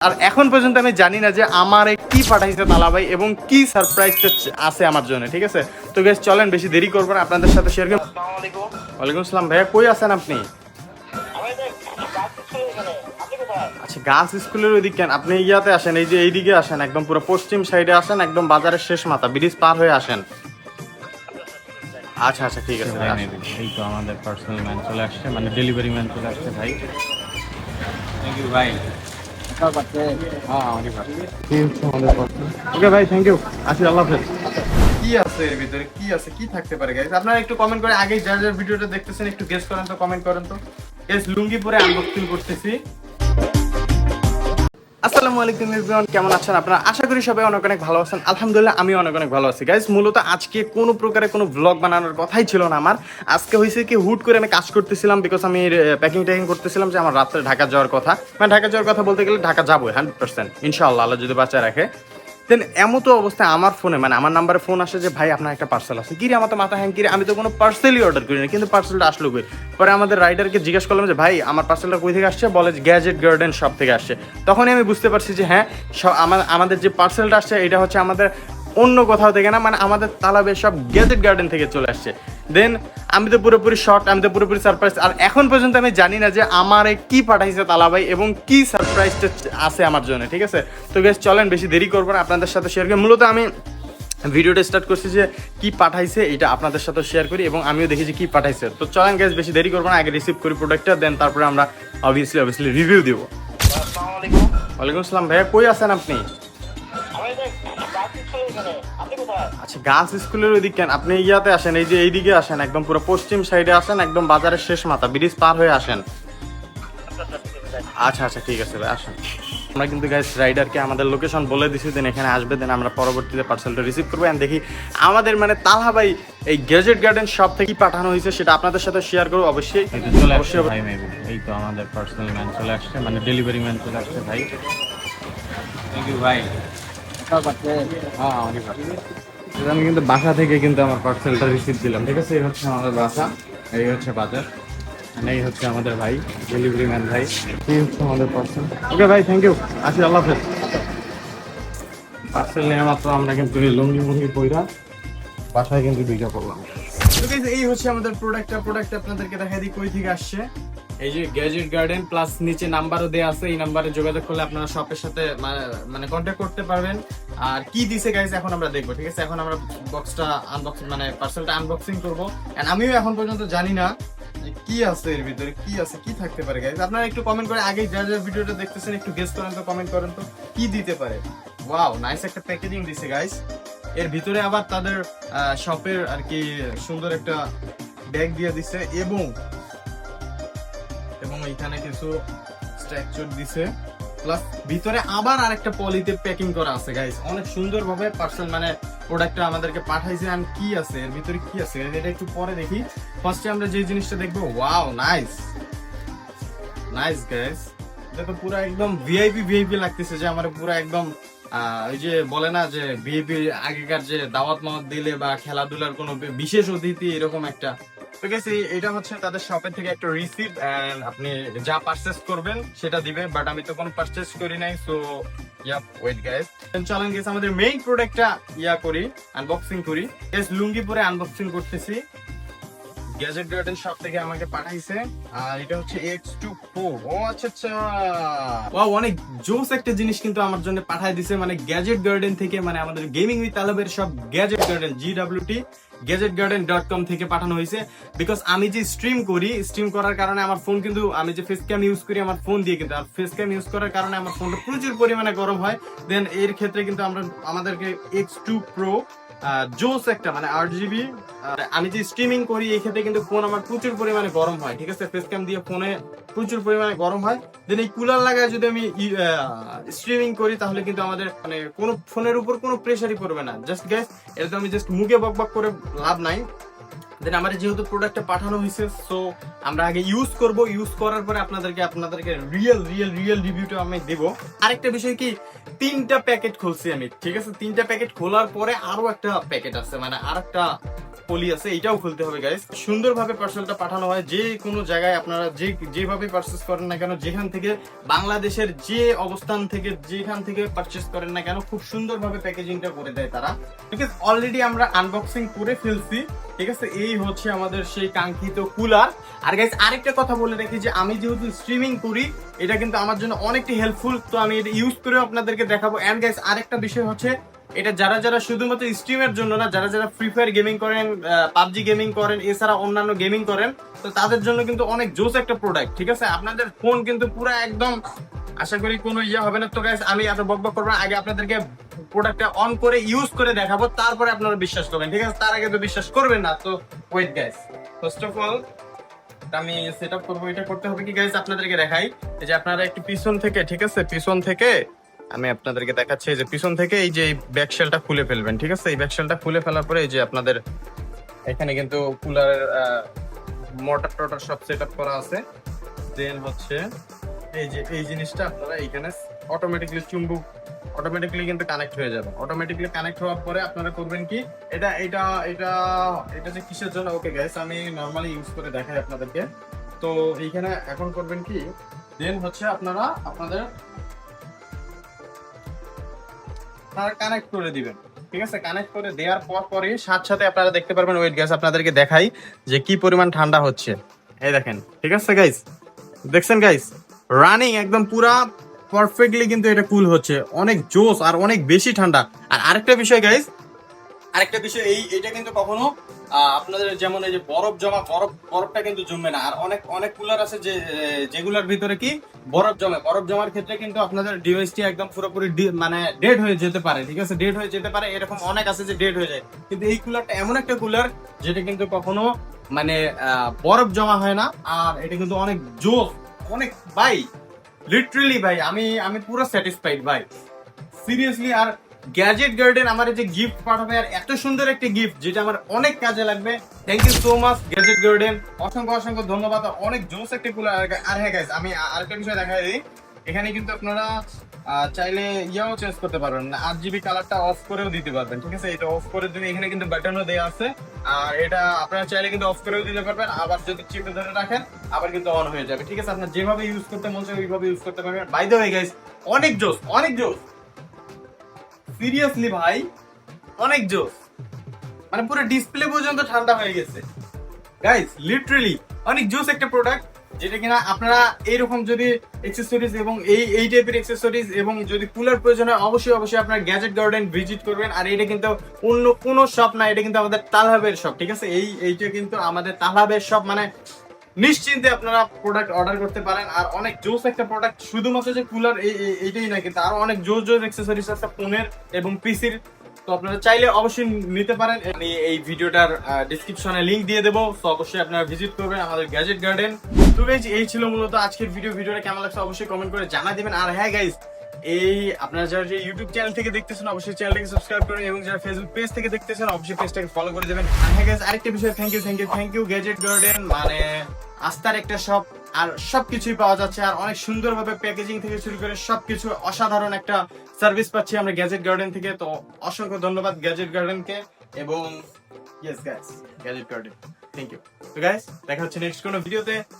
আর এখন পর্যন্ত আমি জানি না যে আমার কি পাঠাইছে তালা ভাই এবং কি সারপ্রাইজটা আছে আমার জন্য, ঠিক আছে? তো গাইস চলেন বেশি দেরি করবো না, আপনাদের সাথে শেয়ার করব। ওয়ালাইকুম আসসালাম ভাইয়া, কই আছেন আপনি? আচ্ছা, গার্লস স্কুলের ওইদিক কেন? আপনি ইয়াতে আসেন, এই যে এইদিকে আসেন, একদম পুরো পশ্চিম সাইডে আসেন, একদম বাজারের শেষ মাথা, ব্রিজ পার হয়ে আসেন। আচ্ছা আচ্ছা ঠিক আছে ভাই। এই তো আমাদের পার্সোনাল ম্যান চলে আসছে, মানে ডেলিভারি ম্যান চলে আসছে ভাই। থ্যাংক ইউ ভাই। ওকে ভাই, থ্যাংক ইউ। আচ্ছা, আল্লাহ হাফেজ। কি আছে এর ভিতরে, কি আছে, কি থাকতে পারে গাইস? আপনারা একটু কমেন্ট করে, আগে যার যার ভিডিওটা দেখতেছেন একটু গেস করেন তো, কমেন্ট করেন তো। গাইস লুঙ্গি পরে আনবক্সিং করতেছি। আসসালামু আলাইকুম এভরিওয়ান, কেমন আছেন আপনারা? আশা করি সবাই অনেক অনেক ভালো আছেন। আলহামদুলিল্লাহ আমি অনেক অনেক ভালো আছি গাইস। মূলত আজকে কোনো প্রকারে কোনো ব্লগ বানানোর কথাই ছিল না আমার। আজকে হয়েছে কি, হুট করে আমি কাজ করতেছিলাম, বিকজ আমি প্যাকিং ট্যাকিং করতেছিলাম যে আমার রাত্রে ঢাকা যাওয়ার কথা। মানে ঢাকা যাওয়ার কথা বলতে গেলে ঢাকা যাবো 100% ইনশাআল্লাহ, আল্লাহ যদি বাঁচায় রাখে। দেন এমন তো অবস্থায় আমার ফোনে, মানে আমার নাম্বারে ফোন আসে যে ভাই আপনার একটা পার্সেল আছে। কিরে, আমার তো মাথা হ্যাং, কিরে আমি তো কোনো পার্সেলই অর্ডার করিনি, কিন্তু পার্সেলটা আসলো কই? পরে আমাদের রাইডারকে জিজ্ঞেস করলাম যে ভাই আমার পার্সেলটা কই থেকে আসছে? বলে গ্যাজেট গার্ডেন শপ থেকে আসছে। তখনই আমি বুঝতে পারছি যে হ্যাঁ, আমাদের যে পার্সেলটা আসছে এটা হচ্ছে আমাদের অন্য কোথাও থেকে না, মানে আমাদের তালাবের সব গ্যাজেট গার্ডেন থেকে চলে আসছে। দেন আমি তো পুরোপুরি শর্ট, আমি তো পুরোপুরি সারপ্রাইজ। আর এখন পর্যন্ত আমি জানি না যে আমার কি পাঠাইছে তালা ভাই এবং কি সারপ্রাইজটা আছে আমার জন্য, ঠিক আছে? তো গাইস চলেন বেশি দেরি করবো না, আপনাদের সাথে শেয়ার করি। মূলত আমি ভিডিওটা স্টার্ট করছি যে কি পাঠাইছে এটা আপনাদের সাথে শেয়ার করি এবং আমিও দেখি যে কি পাঠাইছে। তো চলেন গাইস বেশি দেরি করবো না, আগে রিসিভ করি প্রোডাক্টটা, দেন তারপরে আমরা অবভিয়াসলি রিভিউ দিব। ওয়ালাইকুম আসসালাম ভাইয়া, কই আছেন আপনি? আচ্ছা, গার্লস স্কুলের ওইদিক কেন? আপনি ইয়াতে আসেন, এই যে এইদিকে আসেন, একদম পুরো পশ্চিম সাইডে আসেন, একদম বাজারের শেষ মাথা, ব্রিজ পার হয়ে আসেন। আচ্ছা আচ্ছা ঠিক আছে ভাই, আসেন। আমরা কিন্তু গাইস রাইডারকে আমাদের লোকেশন বলে দিছি, দেন এখানে আসবে, দেন আমরা পরবর্তীতে পার্সেলটা রিসিভ করবো। এন্ড দেখি আমাদের মানে তালহা ভাই এই গ্যাজেট গার্ডেন শপ থেকে কি পাঠানো হয়েছে সেটা আপনাদের সাথে শেয়ার করবো অবশ্যই। এই তো চলে আসছে ভাই মেবি। এই তো আমাদের পার্সোনাল ম্যান চলে আসছে, মানে ডেলিভারি ম্যান চলে আসছে ভাই। থ্যাংক ইউ ভাই। আমি কিন্তু বাসা থেকে কিন্তু আমার পার্সেলটা রিসিভ দিলাম, ঠিক আছে? এই হচ্ছে আমাদের বাসা, এই হচ্ছে বাজার, এই হচ্ছে আমাদের ভাই ডেলিভারি ম্যান ভাই। এই হচ্ছে আমাদের পার্সেল। ওকে ভাই, থ্যাংক ইউ। আচ্ছা, আল্লাহ হাফেজ। পার্সেল নেওয়া মাত্র আমরা কিন্তু এই লুঙ্গি মুঙ্গি পইরা বাসায় কিন্তু দুইটা করলাম। এই হচ্ছে আমাদের প্রোডাক্ট আপনাদেরকে দেখাই দিই কই থেকে আসছে। এই যে গ্যাজেট গার্ডেন প্লাস নিচে নাম্বারও দেওয়া আছে, এই নাম্বারে যোগাযোগ করলে আপনারা শপের সাথে মানে কন্ট্যাক্ট করতে পারবেন। আর কি দিছে গাইস এখন আমরা দেখবো, ঠিক আছে? এখন আমরা বক্সটা আনবক্সিং, মানে পার্সেলটা আনবক্সিং করবো। এন্ড আমিও এখন পর্যন্ত জানি না যে কি আছে এর ভিতরে, কি আছে, কি থাকতে পারে গাইস। আপনারা একটু কমেন্ট করে, আগে যার যার ভিডিওটা দেখতেছেন একটু গেস করেন তো, কমেন্ট করেন তো কি দিতে পারে। ওয়াও, নাইস একটা প্যাকেজিং দিছে গাইস। এর ভিতরে আবার তাদের শপের আর কি সুন্দর একটা ব্যাগ দিয়ে দিছে এবং এখানে কিছু স্ট্রাকচার দিছে, প্লাস ভিতরে আবার আরেকটা পলিতে প্যাকিং করা আছে গাইস। অনেক সুন্দর ভাবে পার্সেল মানে প্রোডাক্টটা আমাদেরকে পাঠাইছে। আর কি আছে এর ভিতরে, কি আছে এটা একটু পরে দেখি। ফার্স্টে আমরা যে জিনিসটা দেখবো, ওয়াও নাইস গাইস। এটা তো পুরো একদম ভিআইপি লাগতেছে, যে আমার পুরো একদম ওই যে বলে না যে ভিআইপি আগেকার যে দাওয়াত মাওয়াত দিলে বা খেলাধুলার কোনো বিশেষ অতিথি, এরকম একটা। তো গেছি এটা হচ্ছে তাদের শপের থেকে একটা রিসিপ্ট, এন্ড আপনি যা পারচেজ করবেন সেটা দিবে, বাট আমি তো কোনো পারচেজ করি নাই। সো ইয়াপ, ওয়েট গাইস, চলেন গেছে আমাদের মেইন প্রোডাক্টটা করি, আনবক্সিং করি। গাইস লুঙ্গি পরে আনবক্সিং করতেছি, গ্যাজেট গার্ডেন শপ থেকে আমাকে পাঠাইছে। আর এটা হচ্ছে X24। ও আচ্ছা আচ্ছা, ওয়াও, অনেক জোস একটা জিনিস কিন্তু আমার জন্য পাঠাই দিছে, মানে গ্যাজেট গার্ডেন থেকে, মানে আমাদের গেমিং উইথ তালেবের সব গ্যাজেট গার্ডেন GWT gadgetgarden.com থেকে পাঠানো হয়েছে। বিকজ আমি যে স্ট্রিম করার কারণে আমার ফোন কিন্তু, আমি যে ফেস ক্যাম ইউজ করি আমার ফোন দিয়ে, কিন্তু আর ফেস ক্যাম ইউজ করার কারণে আমার ফোনটা প্রচুর পরিমাণে গরম হয়। দেন এর ক্ষেত্রে কিন্তু আমাদেরকে X2 Pro জোস একটা, মানে 8GB। আমি যে স্ট্রিমিং করি এই ক্ষেত্রে কিন্তু ফোন আমার প্রচুর পরিমাণে গরম হয়, ঠিক আছে? ফেস ক্যাম দিয়ে ফোনে প্রচুর পরিমাণে গরম হয়। দেন এই কুলার লাগায় যদি আমি স্ট্রিমিং করি তাহলে কিন্তু আমাদের মানে কোনো ফোনের উপর কোনো প্রেসারই পড়বে না। জাস্ট গ্যাস, এটা তো আমি জাস্ট মুখে বকবক করে লাভ নাই। দেন আমার যেহেতু প্রোডাক্টটা পাঠানো হয়েছে, সো আমরা আগে ইউজ করব, ইউজ করার পরে আপনাদেরকে রিয়েল রিভিউটা আমি দেব। আরেকটা বিষয় কি, 3টা প্যাকেট খুলছি আমি, ঠিক আছে? 3টা প্যাকেট খোলার পরে আরো একটা প্যাকেট আছে, মানে আরেকটা পলি আছে, এটাও খুলতে হবে গাইস। সুন্দরভাবে পার্সেলটা পাঠানো হয়, যে কোনো জায়গায় আপনারা যেভাবে পারচেস করেন না কেন, যেখান থেকে বাংলাদেশের যে অবস্থান থেকে যেখান থেকে পারচেস করেন না কেন, খুব সুন্দরভাবে প্যাকেজিংটা করে দেয় তারা। ঠিক আছে, অলরেডি আমরা আনবক্সিং করে ফেলছি। ঠিক আছে, এই হচ্ছে আমাদের সেই কাঙ্ক্ষিত কুলার। আর গাইস আরেকটা কথা বলে রাখি যে আমি যেহেতু স্ট্রিমিং করি, এটা কিন্তু আমার জন্য অনেকটা হেল্পফুল, তো আমি এটা ইউজ করে আপনাদেরকে দেখাবো। এন্ড গাইস আরেকটা বিষয় হচ্ছে, এটা যারা যারা শুধুমাত্র স্ট্রিমের জন্য না, যারা যারা ফ্রি ফায়ার গেমিং করেন, পাবজি গেমিং করেন, এছাড়া অন্যান্য গেমিং করেন, তো তাদের জন্য কিন্তু অনেক জোস একটা প্রোডাক্ট। ঠিক আছে, আপনাদের ফোন কিন্তু পুরো একদম আশা করি কোনো ইয়ে হবে না। তো গাইস আমি এত বকবক করবো না, আগে আপনাদেরকে প্রোডাক্টটা অন করে ইউজ করে দেখাবো, তারপরে আপনারা বিশ্বাস করবেন। ঠিক আছে, তার আগে তো বিশ্বাস করবেন না। তো wait guys, first of all আমি সেট আপ করবো। এটা করতে হবে কি গাইস, আপনাদেরকে দেখাই। এই যে আপনারা একটু পিছন থেকে, ঠিক আছে, পিছন থেকে আমি আপনাদেরকে দেখাচ্ছি যে পিছন থেকে এই যে ব্যাক শেলটা খুলে ফেলবেন। ঠিক আছে, এই ব্যাক শেলটা খুলে ফেলার পরে এই যে আপনাদের এখানে কিন্তু কুলারের মোটর টোটর সব সেট আপ করা আছে। দেন হচ্ছে এই যে এই জিনিসটা আপনারা এইখানে অটোমেটিকলি চুম্বক অটোমেটিকলি কিন্তু কানেক্ট হয়ে যাবে। অটোমেটিকলি কানেক্ট হওয়ার পরে আপনারা করবেন কি, এটা এটা এটা এটা যে কিসের জন্য, ওকে গাইস আমি নরমালি ইউজ করে দেখাই আপনাদেরকে। তো এইখানে এখন করবেন কি, দেন হচ্ছে আপনারা আপনাদের কানেক্ট করে দিবেন। ঠিক আছে, কানেক্ট করে দেওয়ার পরে সাথে আপনারা দেখতে পারবেন, ওয়েট গ্যাস আপনাদেরকে দেখাই যে কি পরিমাণ ঠান্ডা হচ্ছে। এই দেখেন, ঠিক আছে গাইস, দেখছেন গাইস, রানিং একদম পুরা পারফেক্টলি কিন্তু এটা কুল হচ্ছে, অনেক জোস আর অনেক বেশি ঠান্ডা। আর আরেকটা বিষয় গাইস, আরেকটা বিষয় এটা কিন্তু কখনো আপনাদের যেমন এই যে বরফটা কিন্তু জমবে না। আর অনেক অনেক কুলার আছে যেগুলোর ভিতরে কি বরফ জমার ক্ষেত্রে কিন্তু আপনাদের ডিভাইসটি একদম পুরোপুরি মানে ডেড হয়ে যেতে পারে। ঠিক আছে, ডেড হয়ে যেতে পারে, এরকম অনেক আছে যে ডেড হয়ে যায়। কিন্তু এই কুলারটা এমন একটা কুলার যেটা কিন্তু কখনো মানে বরফ জমা হয় না। আর এটা কিন্তু অনেক জোস, অনেক ভাই, লিটারালি ভাই আমি পুরো স্যাটিসফাইড ভাই, সিরিয়াসলি। আর গ্যাজেট গার্ডেন আমার এই যে গিফট পাঠাবে, আর এত সুন্দর একটা গিফট যেটা আমার অনেক কাজে লাগবে। Thank you so much gadget garden, অসংখ্য অসংখ্য ধন্যবাদ। অনেক জোস একটা কুলার। আর হ্যাঁ গাইস, আমি আরেকটা বিষয় দেখাই দিই, এখানে কিন্তু আপনারা চাইলে ইয়াও চেঞ্জ করতে পারবেন, RGB কালারটা অফ করেও দিতে পারবেন। ঠিক আছে, এটা অফ করে দিলে এখানে কিন্তু বাটনও দেওয়া আছে। আর এটা আপনারা চাইলে কিন্তু অফ করেও দিতে পারবেন, আবার যদি চিপে ধরে রাখেন আবার কিন্তু অন হয়ে যাবে। ঠিক আছে, আপনার যেভাবে ইউজ করতে মন চায় ওইভাবে ইউজ করতে পারবেন। বাই দ্য ওয়ে গাইস, অনেক জোস, অনেক জোস, সিরিয়াসলি ভাই, অনেক জোস। মানে পুরো ডিসপ্লে পর্যন্ত ঠান্ডা হয়ে গেছে গাইস, লিটারালি অনেক জোস একটা প্রোডাক্ট, যেটা কিনা আপনারা এইরকম যদি অ্যাক্সেসরিজ এবং এই টাইপের অ্যাক্সেসরিজ এবং যদি কুলার প্রয়োজন হয়, অবশ্যই আপনারা গ্যাজেট গার্ডেন ভিজিট করবেন। আর এটা কিন্তু অন্য কোনো শপ না, এটা কিন্তু আমাদের তালহাবের শপ। ঠিক আছে, এইটা কিন্তু আমাদের তালহাবের শপ, মানে নিশ্চিন্তে আপনারা প্রোডাক্ট অর্ডার করতে পারেন। আর অনেক জোস একটা প্রোডাক্ট, শুধুমাত্র যে কুলার এইটাই না, কিন্তু আরো অনেক জোস অ্যাক্সেসরিজ আছে ফোনের এবং পিসির। তো আপনারা চাইলে অবশ্যই নিতে পারেন। আমি এই ভিডিওটার ডেসক্রিপশনে লিংক দিয়ে দেবো, তো অবশ্যই আপনারা ভিজিট করবেন আমাদের গ্যাজেট গার্ডেন। তো গাইস, এই ছিল মূলত আজকের ভিডিওটা কেমন লাগছে অবশ্যই কমেন্ট করে জানা দিবেন। আর হ্যাঁ গাইস, এই আপনারা যারা যে ইউটিউব চ্যানেল থেকে দেখতেছেন অবশ্যই চ্যানেলটাকে সাবস্ক্রাইব করুন, এবং যারা ফেসবুক পেজ থেকে দেখতেছেন অবশ্যই পেজটাকে ফলো করে দেবেন। আর হ্যাঁ গাইস, আরেকটা বিষয়, থ্যাংক ইউ গ্যাজেট গার্ডেন, মানে আস্থার একটা শপ, আর সবকিছুই পাওয়া যাচ্ছে। আর অনেক সুন্দরভাবে প্যাকেজিং থেকে শুরু করে সবকিছু অসাধারণ একটা সার্ভিস পাচ্ছি আমরা গ্যাজেট গার্ডেন থেকে। তো অসংখ্য ধন্যবাদ গ্যাজেট গার্ডেনকে, এবং yes guys, gadget garden, thank you. তো গাইস, দেখা হচ্ছে নেক্সট কোনো ভিডিওতে।